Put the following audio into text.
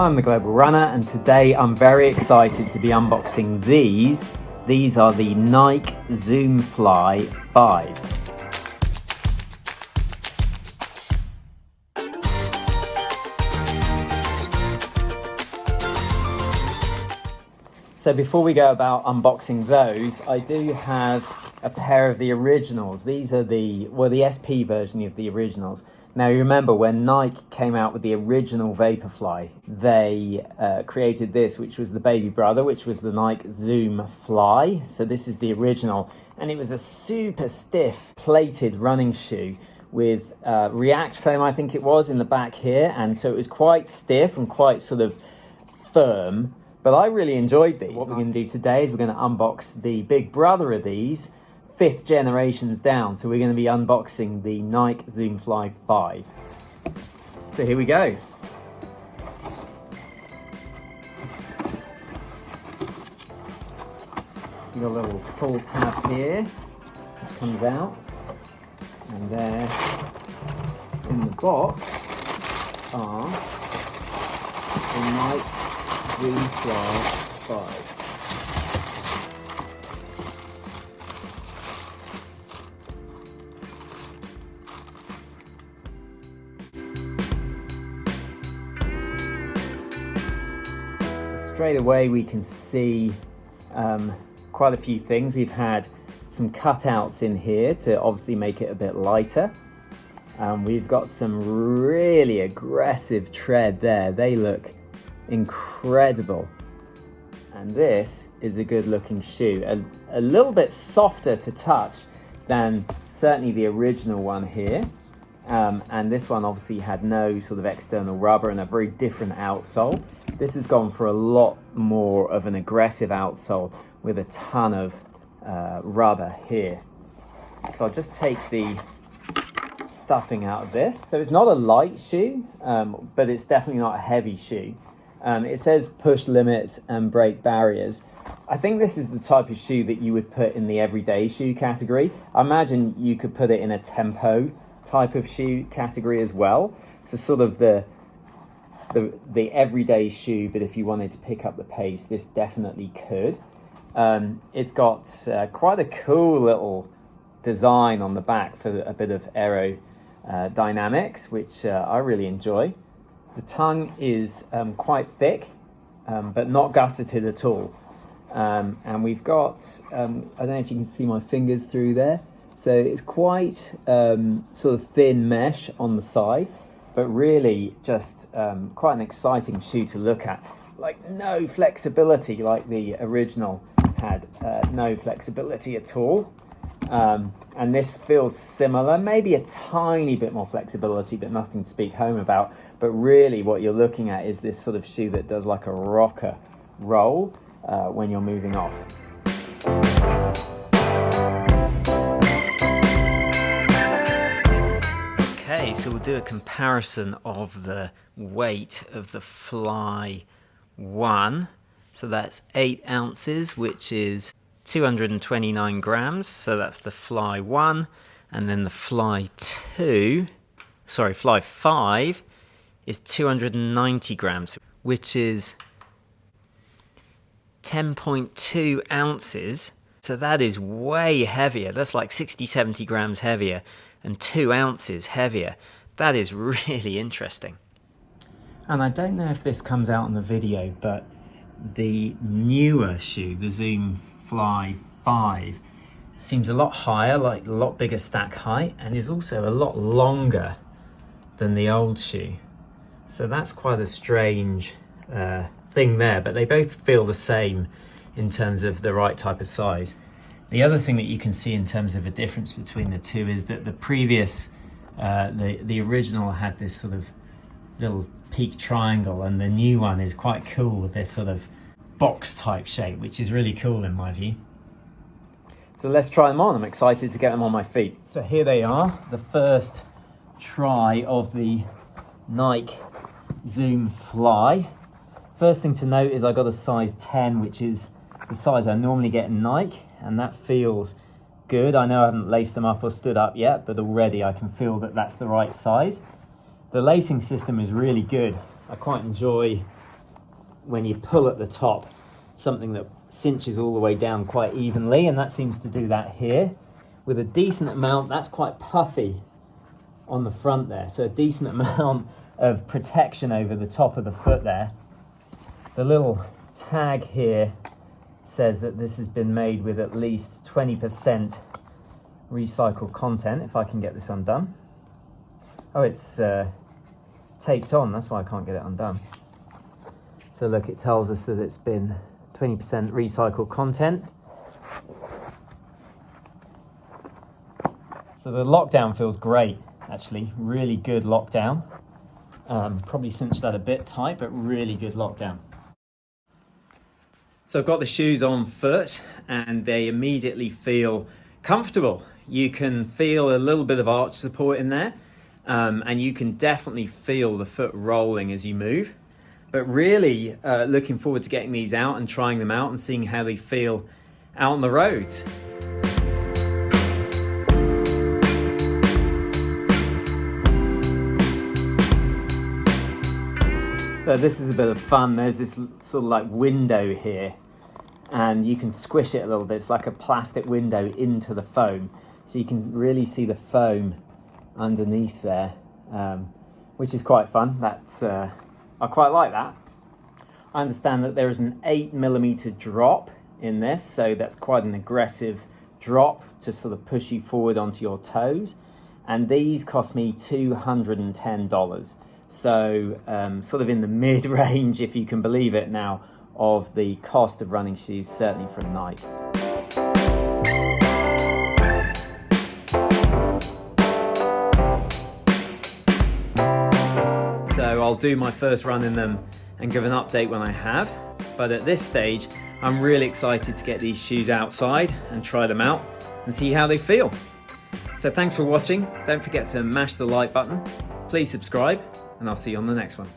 I'm the Global Runner, and today I'm very excited to be unboxing these. These are the Nike Zoom Fly 5. So before we go about unboxing those, I do have a pair of the originals. These are the SP version of the originals. Now you remember when Nike came out with the original Vaporfly, they created this, which was the baby brother, which was the Nike Zoom Fly. So this is the original, and it was a super stiff plated running shoe with React foam, I think it was, in the back here, and so it was quite stiff and quite sort of firm. But I really enjoyed these. What we're going to do today is we're going to unbox the big brother of these, 5th generations down. So we're going to be unboxing the Nike Zoom Fly 5. So here we go. So you've got a little pull tab here. This comes out. And there in the box are the Nike Zoom Fly 5. So straight away we can see quite a few things. We've had some cutouts in here to obviously make it a bit lighter. We've got some really aggressive tread there. They look incredible, and this is a good looking shoe, a little bit softer to touch than certainly the original one here, and this one obviously had no sort of external rubber and a very different outsole. This has gone for a lot more of an aggressive outsole with a ton of rubber here. So I'll just take the stuffing out of this. So it's not a light shoe, but it's definitely not a heavy shoe. It says push limits and break barriers. I think this is the type of shoe that you would put in the everyday shoe category. I imagine you could put it in a tempo type of shoe category as well. So sort of the everyday shoe, but if you wanted to pick up the pace, this definitely could. It's got quite a cool little design on the back for a bit of aerodynamics, which I really enjoy. The tongue is quite thick, but not gusseted at all. And we've got, I don't know if you can see my fingers through there. So it's quite sort of thin mesh on the side, but really just quite an exciting shoe to look at. Like no flexibility, like the original had no flexibility at all. And this feels similar, maybe a tiny bit more flexibility, but nothing to speak home about. But really what you're looking at is this sort of shoe that does like a rocker roll when you're moving off. Okay, so we'll do a comparison of the weight of the Fly 1. So that's 8 ounces, which is 229 grams, so that's the Fly 1, and then the Fly 5 is 290 grams, which is 10.2 ounces, so that is way heavier. That's like 60-70 grams heavier and 2 ounces heavier. That is really interesting. And I don't know if this comes out in the video, but the newer shoe, the Zoom Fly 5, seems a lot higher, like a lot bigger stack height, and is also a lot longer than the old shoe. So that's quite a strange thing there, but they both feel the same in terms of the right type of size. The other thing that you can see in terms of a difference between the two is that the previous, the original had this sort of little peak triangle, and the new one is quite cool with this sort of box type shape, which is really cool in my view. So let's try them on. I'm excited to get them on my feet. So here they are, the first try of the Nike Zoom Fly. First thing to note is I got a size 10, which is the size I normally get in Nike, and that feels good. I know I haven't laced them up or stood up yet, but already I can feel that that's the right size. The lacing system is really good. I quite enjoy when you pull at the top, something that cinches all the way down quite evenly, and that seems to do that here. With a decent amount, that's quite puffy on the front there, so a decent amount of protection over the top of the foot there. The little tag here says that this has been made with at least 20% recycled content, if I can get this undone. Oh, it's taped on, that's why I can't get it undone. So look, it tells us that it's been 20% recycled content. So the lockdown feels great, actually, really good lockdown. Probably cinched that a bit tight, but really good lockdown. So I've got the shoes on foot and they immediately feel comfortable. You can feel a little bit of arch support in there, and you can definitely feel the foot rolling as you move. But really looking forward to getting these out and trying them out and seeing how they feel out on the roads. But this is a bit of fun. There's this sort of like window here, and you can squish it a little bit. It's like a plastic window into the foam. So you can really see the foam underneath there, which is quite fun. That's I quite like that. I understand that there is an 8mm drop in this, so that's quite an aggressive drop to sort of push you forward onto your toes. And these cost me $210. So sort of in the mid-range, if you can believe it now, of the cost of running shoes, certainly for Nike. So I'll do my first run in them and give an update when I have. But at this stage, I'm really excited to get these shoes outside and try them out and see how they feel. So thanks for watching. Don't forget to mash the like button. Please subscribe, and I'll see you on the next one.